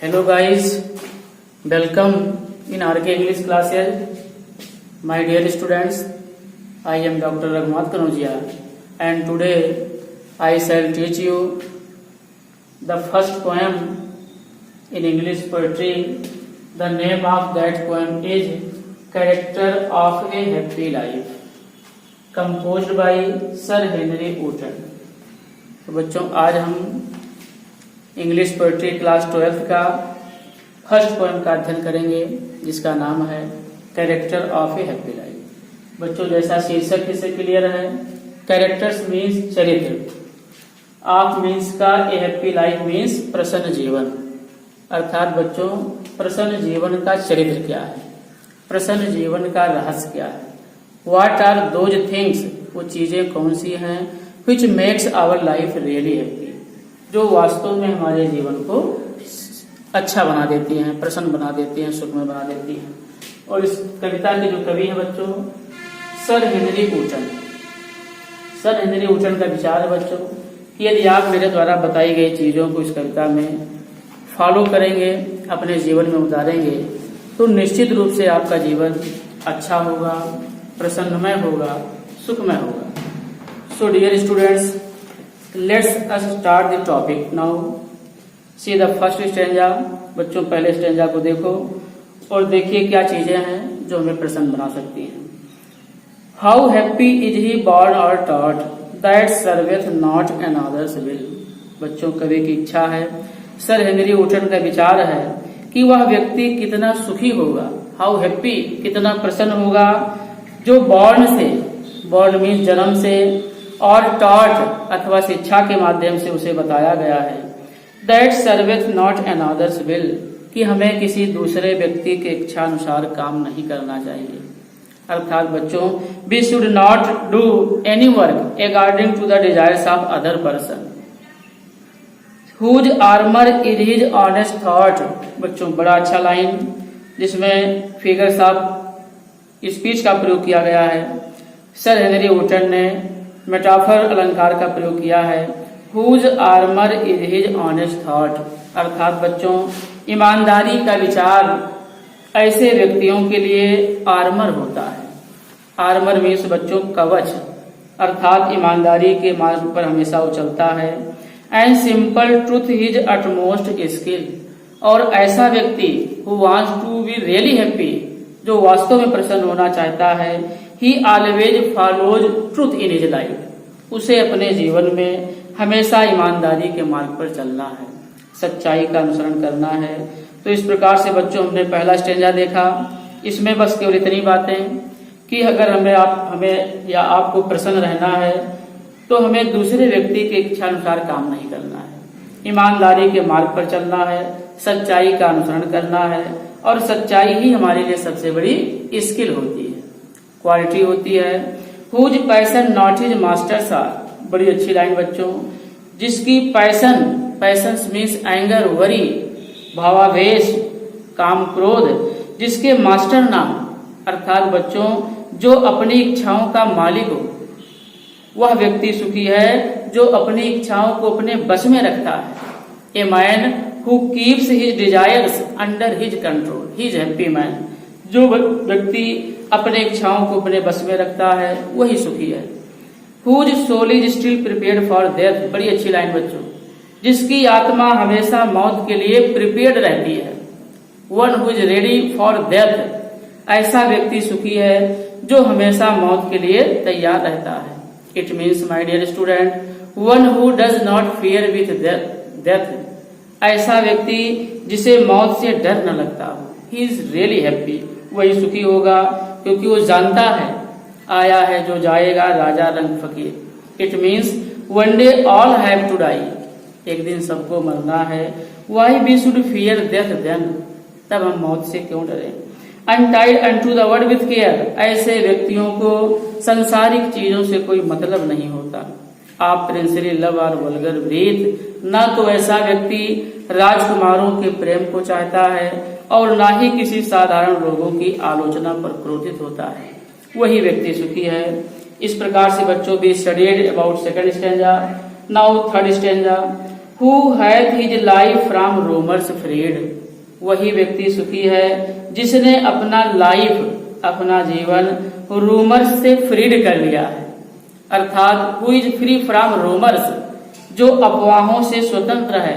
Hello guys, welcome in RK English classes. My dear students, I am Dr. Raghunath Kanojia and today I shall teach you the first poem in English poetry. The name of that poem is Character of a Happy Life, composed by Sir Henry Wotton. तो बच्चों आज हम English poetry class 12 का first poem का अध्ययन करेंगे जिसका नाम है character of A happy life. बच्चों जैसा शीर्षक इससे क्लियर है, कैरेक्टर्स मीन्स चरित्र, ऑफ मीन्स का ए हैप्पी लाइफ मीन्स प्रसन्न जीवन। अर्थात बच्चों प्रसन्न जीवन का चरित्र क्या है, प्रसन्न जीवन का रहस्य क्या है, व्हाट आर दोज थिंग्स, वो चीजें कौन सी हैं, which makes our life really happy, जो वास्तव में हमारे जीवन को अच्छा बना देती हैं, प्रसन्न बना देती हैं, सुखमय बना देती हैं। और इस कविता के जो कवि हैं बच्चों सर हेनरी वोटन। सर हेनरी वोटन का विचार है बच्चों कि यदि आप मेरे द्वारा बताई गई चीजों को इस कविता में फॉलो करेंगे, अपने जीवन में उतारेंगे, तो निश्चित रूप से आपका जीवन अच्छा होगा, प्रसन्नमय होगा, सुखमय होगा। So dear students, let's us start the topic now. See the first stanza. बच्चों पहले स्टेंजा को देखो और देखिए क्या चीजें हैं जो हमें प्रसन्न बना सकती हैं। How happy is he born और taught that serveth not another's will. बच्चों कवि की इच्छा है, सर हेनरी वोटन का विचार है कि वह व्यक्ति कितना सुखी होगा, हाउ हैप्पी कितना प्रसन्न होगा, जो बॉर्न से, बॉर्न मीन्स जन्म से, और टॉट अथवा शिक्षा के माध्यम से उसे बताया गया है, that serveth not another's will, कि हमें किसी दूसरे व्यक्ति के इच्छा अनुसार काम नहीं करना चाहिए। अर्थात बच्चों we should not do any work according to the desires of other person whose armour is his honest thought. बच्चों बड़ा अच्छा लाइन जिसमें फिगर्स ऑफ स्पीच का प्रयोग किया गया है। सर हेनरी वोटन ने मेटाफर अलंकार का प्रयोग किया है, whose armour is his honest thought. अर्थात बच्चों ईमानदारी का विचार ऐसे व्यक्तियों के लिए आर्मर होता है। आर्मर मीन्स बच्चों कवच, अर्थात ईमानदारी के मार्ग पर हमेशा वो चलता है। And simple truth his utmost skill, और ऐसा व्यक्ति who wants to be really happy, जो वास्तव में प्रसन्न होना चाहता है, he always follows truth in his life, उसे अपने जीवन में हमेशा ईमानदारी के मार्ग पर चलना है, सच्चाई का अनुसरण करना है। तो इस प्रकार से बच्चों हमने पहला स्टेंजा देखा। इसमें बस केवल इतनी बातें कि अगर हमें या आपको प्रसन्न रहना है तो हमें दूसरे व्यक्ति के इच्छा अनुसार काम नहीं करना है, ईमानदारी के मार्ग पर चलना है, सच्चाई का अनुसरण करना है, और सच्चाई ही हमारे लिए सबसे बड़ी स्किल होती है, क्वालिटी होती है। Whose passion not his masters are. बड़ी अच्छी लाइन बच्चों, जिसकी passion, passions means anger, worry, भावावेश, काम, क्रोध, जिसके मास्टर नाम, अर्थात बच्चों जो अपनी इच्छाओं का मालिक हो, वह व्यक्ति सुखी है जो अपनी इच्छाओं को अपने बस में रखता है। A man who keeps his desires under his control he is happy man. जो व्यक्ति अपने इच्छाओं को अपने बस में रखता है वही सुखी है। Whose soul is still prepared for death. बड़ी अच्छी लाइन बच्चों, जिसकी आत्मा हमेशा मौत के लिए प्रिपेयर्ड रहती है। One who is ready for death, ऐसा व्यक्ति सुखी है जो हमेशा मौत के लिए तैयार रहता है। It means my dear student, one who does not fear with death, ऐसा व्यक्ति जिसे मौत से डर न लगता हो, ही इज रियली हैप्पी, वही सुखी होगा क्योंकि वो जानता है आया है जो जाएगा राजा रंग फकीर। It means one day all have to die, एक दिन सबको मरना है। Why we should fear death then, तब हम मौत से क्यों डरें। Untied unto the world with care, ऐसे व्यक्तियों को संसारिक चीजों से कोई मतलब नहीं होता। आप प्रिंसली लव और वल्गर ब्रीथ, ना तो ऐसा व्यक्ति राजकुमारों के प्रेम को चाहता है और ना ही किसी साधारण लोगों की आलोचना पर क्रोधित होता है, वही व्यक्ति सुखी है। इस प्रकार से बच्चों भी studied about second stanza. Now third stanza. Who hath his life from rumours freed, वही व्यक्ति सुखी है जिसने अपना लाइफ, अपना जीवन रूमर्स से फ्रीड कर लिया है। अर्थात who is free from rumours, जो अफवाहों से स्वतंत्र है,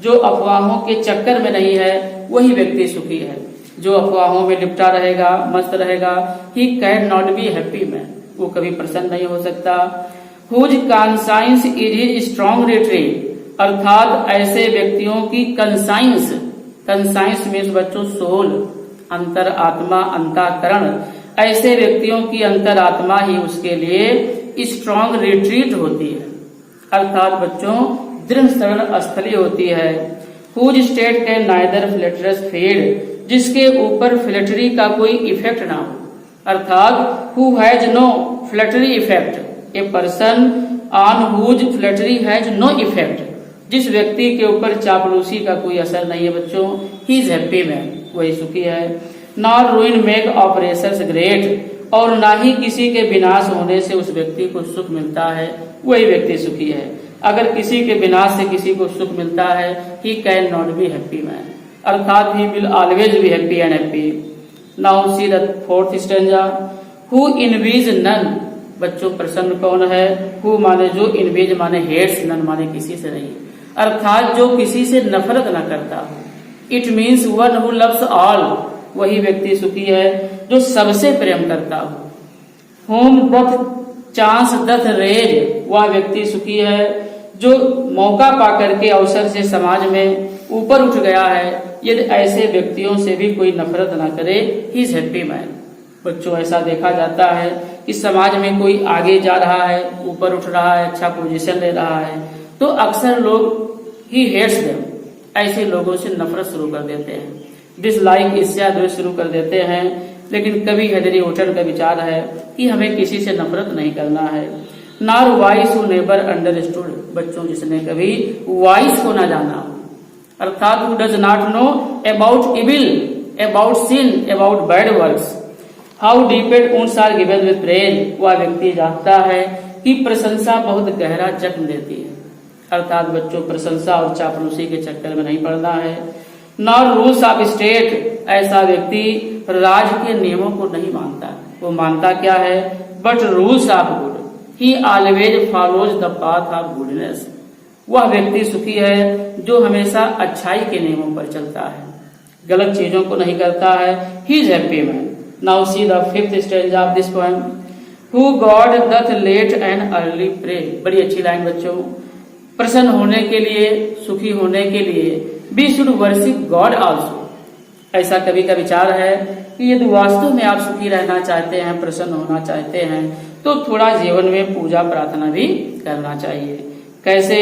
जो अफवाहों के चक्कर में नहीं है, वही व्यक्ति सुखी है। जो अफवाहों में लिपटा रहेगा, मस्त रहेगा, he can not be happy man, वो कभी प्रसन्न नहीं हो सकता। Whose conscience is his strong retreat, अर्थात ऐसे व्यक्तियों की कंसाइंस, कंसाइंस मीन्स बच्चों सोल, अंतर आत्मा, अंतःकरण, ऐसे व्यक्तियों की अंतर आत्मा ही उसके लिए स्ट्रॉन्ग रिट्रीट होती है, अर्थात बच्चों दृढ़ शरण स्थली होती है। Whose state can neither flatterers feed, जिसके ऊपर फ्लैटरी का कोई इफेक्ट ना हो, अर्थात who has no flattery effect, a person on whose flattery has no effect, जिस व्यक्ति के ऊपर चापलूसी का कोई असर नहीं है बच्चों, ही इज हैप्पी मैन, वही सुखी है। नॉर रूइन मेक ऑपरेशंस ग्रेट, और ना ही किसी के विनाश होने से उस व्यक्ति को सुख मिलता है, वही व्यक्ति सुखी है। अगर किसी के विनाश से किसी को सुख मिलता है, he can not be happy man, अर्थात he will always be happy and happy. Now see the fourth stanza, who envies none, बच्चों प्रसन्न कौन है? हु माने जो, इनवीज माने हेट्स, नन माने किसी से नहीं, अर्थात जो किसी से नफरत न करता हो। It means one who loves all, वही व्यक्ति सुखी है जो सबसे प्रेम करता हो। Whom doth chance doth raise, वह व्यक्ति सुखी है जो मौका पाकर के अवसर से समाज में ऊपर उठ गया है। यदि ऐसे व्यक्तियों से भी कोई नफरत ना करे, ही इज हैप्पी मैन। बच्चों ऐसा देखा जाता है कि समाज में कोई आगे जा रहा है, ऊपर उठ रहा है, अच्छा पोजीशन ले रहा है, तो अक्सर लोग ही हेट्स देम, ऐसे लोगों से नफरत शुरू कर देते हैं, डिसलाइक, ईर्ष्या, द्वेष शुरू कर देते हैं। लेकिन कभी हेनरी वुडन का विचार है कि हमें किसी से नफरत नहीं करना है। Nor vice who never understood, बच्चों जिसने कभी वाइस को ना जाना हो, अर्थात who does not know about evil, about sin, about bad works. How deepest wounds are given with praise, वह व्यक्ति जानता है कि प्रशंसा बहुत गहरा जख्म देती है, अर्थात बच्चों प्रशंसा और चापलूसी के चक्कर में नहीं पड़ना है। नॉर रूल्स ऑफ स्टेट, ऐसा व्यक्ति राज के नियमों को नहीं मानता, वो मानता क्या है? But rules of good, he always follows the path of goodness, वह व्यक्ति सुखी है जो हमेशा अच्छाई के नियमों पर चलता है, गलत चीजों को नहीं करता है। He is happy man. Now see the fifth stanza of this poem, who God doth late and early pray, बड़ी अच्छी लाइन बच्चों। प्रसन्न होने के लिए, सुखी होने के लिए we should worship God also. ऐसा कभी का विचार है कि यदि वास्तव में आप सुखी रहना चाहते हैं, प्रसन्न होना चाहते हैं, तो थोड़ा जीवन में पूजा प्रार्थना भी करना चाहिए। कैसे?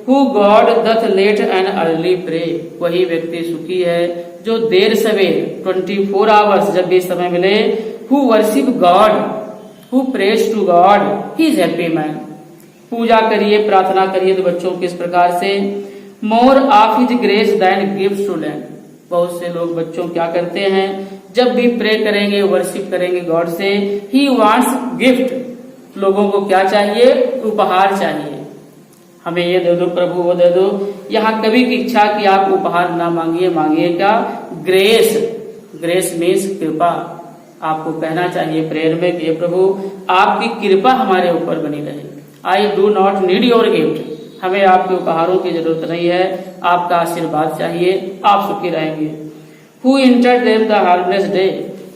Who God doth late and early pray, वही व्यक्ति सुखी है जो देर सवेर 24 आवर्स जब भी समय मिले, who worship God, who praise to God, he is happy man. पूजा करिए, प्रार्थना करिए, तो बच्चों किस प्रकार से? More of his grace than gives to lend, बहुत से लोग बच्चों क्या करते हैं, जब भी प्रे करेंगे, वर्शिप करेंगे गॉड से, ही वांट्स गिफ्ट, लोगों को क्या चाहिए? उपहार चाहिए, हमें ये दे दो प्रभु, वो दे दो। यहाँ कभी की इच्छा कि आप उपहार ना मांगिए, मांगिए क्या? ग्रेस। ग्रेस मीन्स कृपा। आपको कहना चाहिए प्रेयर में कि प्रभु आपकी कृपा हमारे ऊपर बनी रहे। I do not need your gift, हमें आपके उपहारों की जरूरत नहीं है, आपका आशीर्वाद चाहिए, आप सुखी रहेंगे। Who entertain the harmless day,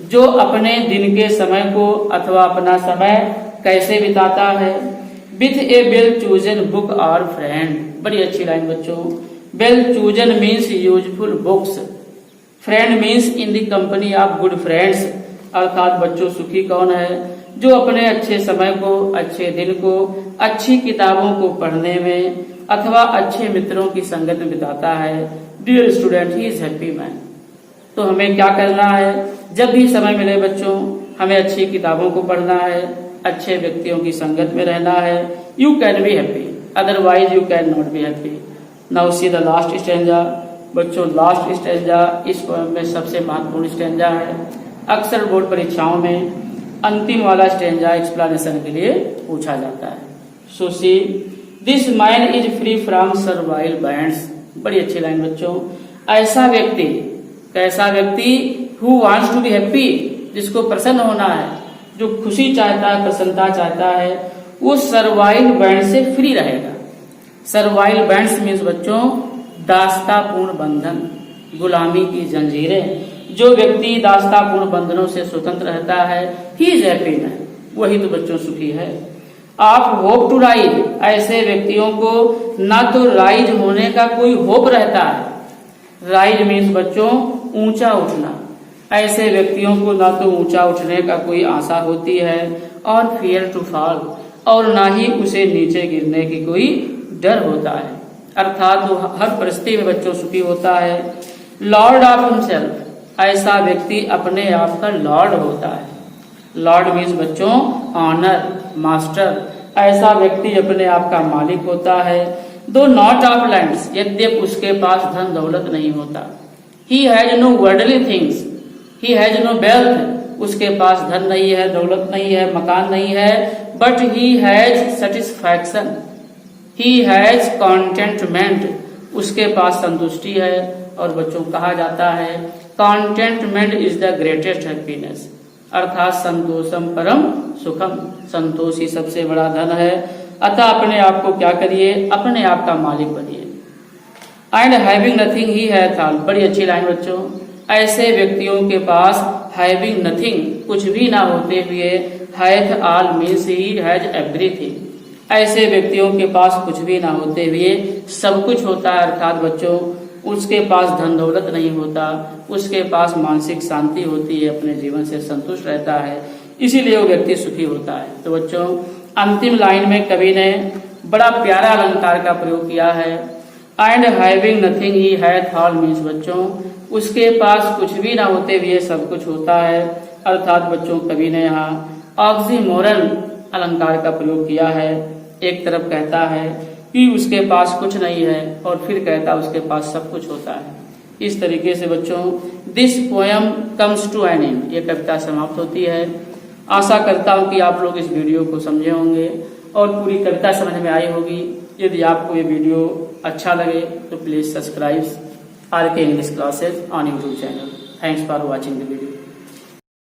जो अपने दिन के समय को अथवा अपना समय कैसे बिताता है? With A well chosen book और फ्रेंड, बड़ी अच्छी लाइन बच्चों। Well chosen means useful books, friend means in the company of good friends, अर्थात बच्चों सुखी कौन है? जो अपने अच्छे समय को, अच्छे दिन को, अच्छी किताबों को पढ़ने में अथवा अच्छे मित्रों की संगत में बिताता है। Dear student, he is happy man. तो हमें क्या करना है? जब भी समय मिले बच्चों, हमें अच्छी किताबों को पढ़ना है, अच्छे व्यक्तियों की संगत में रहना है। You can be happy, otherwise you can not be happy. Now see the last stanza. बच्चों लास्ट स्टैंजा इस पोएम में सबसे महत्वपूर्ण स्टैंजा है। अक्सर बोर्ड परीक्षाओं में अंतिम वाला स्टैंजा एक्सप्लेनेशन के लिए पूछा जाता है। So see this man is free from servile bands. बड़ी अच्छी लाइन बच्चों। ऐसा व्यक्ति, कैसा व्यक्ति, who wants to be happy, जिसको प्रसन्न होना है, जो खुशी चाहता है, प्रसन्नता चाहता है, वो सर्वाइल बैंड से फ्री रहेगा। सर्वाइल बैंड्स मीन्स बच्चों दासतापूर्ण बंधन, गुलामी की जंजीरें। जो व्यक्ति दासतापूर्ण बंधनों से स्वतंत्र रहता है, ही इज हैप्पी मैन, वही तो बच्चों सुखी है। आप होप टू राइज, ऐसे व्यक्तियों को ना तो राइज होने का कोई होप रहता है। राइज मीन्स बच्चों ऊंचा उठना। ऐसे व्यक्तियों को ना तो ऊंचा उठने का कोई आशा होती है और फियर टू फॉल, और ना ही उसे नीचे गिरने की कोई डर होता है। अर्थात वो हर परिस्थिति में बच्चों सुखी होता है। लॉर्ड ऑफ हिमसेल्फ, ऐसा व्यक्ति अपने आप का लॉर्ड होता है। लॉर्ड मीन्स बच्चों ऑनर, मास्टर। ऐसा व्यक्ति अपने आप का मालिक होता है। दो नॉट ऑफ लैंड्स, यद्यप उसके पास धन दौलत नहीं होता। He has no worldly things, he has no wealth, उसके पास धन नहीं है, दौलत नहीं है, मकान नहीं है, but he has satisfaction, he has contentment, उसके पास संतुष्टि है। और बच्चों कहा जाता है contentment is the greatest happiness, अर्थात संतोषम परम सुखम, संतोष ही सबसे बड़ा धन है। अतः अपने आप को क्या करिए, अपने आप का मालिक बनिए। And having nothing he hath all, बड़ी अच्छी लाइन बच्चों। ऐसे व्यक्तियों के पास हैविंग नथिंग, कुछ भी ना होते हुए, hath all means he has everything. ऐसे व्यक्तियों के पास कुछ भी ना होते हुए सब कुछ होता है, अर्थात बच्चों उसके पास धन दौलत नहीं होता, उसके पास मानसिक शांति होती है, अपने जीवन से संतुष्ट रहता है, इसीलिए वो व्यक्ति सुखी होता है। तो बच्चों अंतिम लाइन में कवि ने बड़ा प्यारा अलंकार का प्रयोग किया है। And having nothing he hath all means बच्चों उसके पास कुछ भी ना होते हुए सब कुछ होता है, अर्थात बच्चों कवि ने यहाँ ऑक्सीमोरन अलंकार का प्रयोग किया है। एक तरफ कहता है कि उसके पास कुछ नहीं है और फिर कहता है उसके पास सब कुछ होता है। इस तरीके से बच्चों this poem comes to an end, ये कविता समाप्त होती है। आशा करता हूँ कि आप लोग इस वीडियो को समझे होंगे और पूरी कविता समझ में आई होगी। यदि आपको ये वीडियो अच्छा लगे तो please subscribe RK English classes on YouTube channel. Thanks for watching the video.